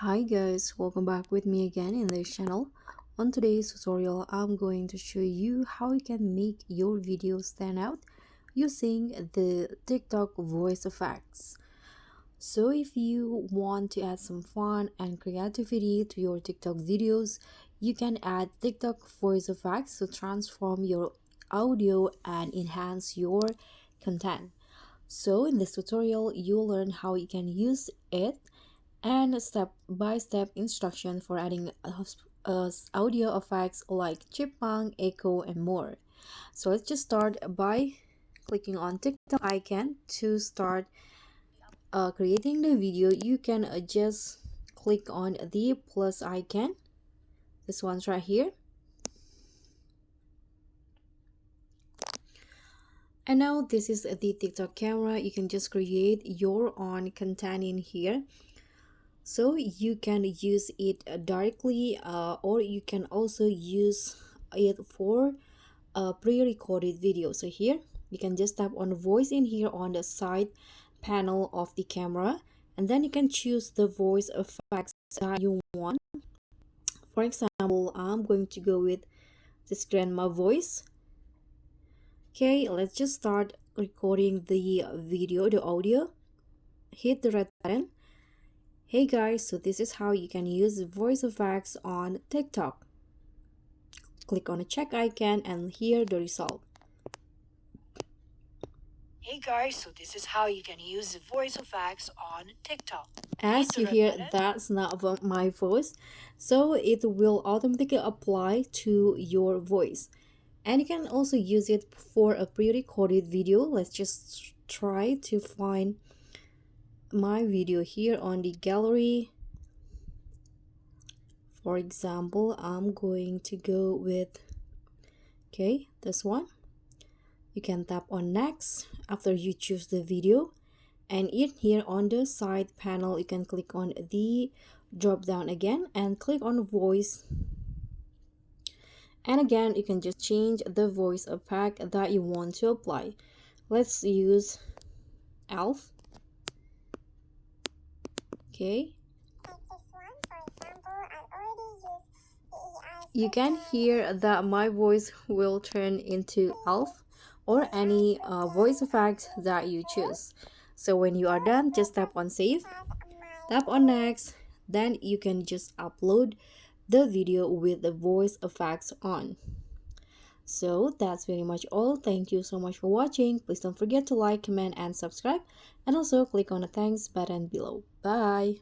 Hi guys, welcome back with me again in this channel. On today's tutorial, I'm going to show you how you can make your video stand out using the TikTok voice effects. So if you want to add some fun and creativity to your TikTok videos, you can add TikTok voice effects to transform your audio and enhance your content. So in this tutorial, you'll learn how you can use it and step-by-step instruction for adding audio effects like chipmunk, echo, and more. So let's just start by clicking on TikTok icon to start creating the video. You can just click on the plus icon. This one's right here. And now this is the TikTok camera. You can just create your own content in here. So you can use it directly or you can also use it for a pre-recorded video. So here you can just tap on voice in here on the side panel of the camera, and then you can choose the voice effects that you want. For example, I'm going to go with this grandma voice. Okay, let's just start recording the video, the audio. Hit the red button. Hey guys, so this is how you can use voice effects on TikTok. Click on the check icon and hear the result. Hey guys, so this is how you can use voice effects on TikTok. As you hear, that's not my voice, so it will automatically apply to your voice. And you can also use it for a pre-recorded video. Let's just try to find my video here on the gallery. For example, I'm going to go with this one. You can tap on next after you choose the video, and in here on the side panel you can click on the drop down again and click on voice, and again you can just change the voice effect that you want to apply. Let's use Elf. Okay, you can hear that my voice will turn into Elf or any voice effect that you choose. So when you are done, just tap on save, tap on next, then you can just upload the video with the voice effects on. So that's very much all. Thank you so much for watching. Please don't forget to like, comment, and subscribe, and also click on the thanks button below. Bye.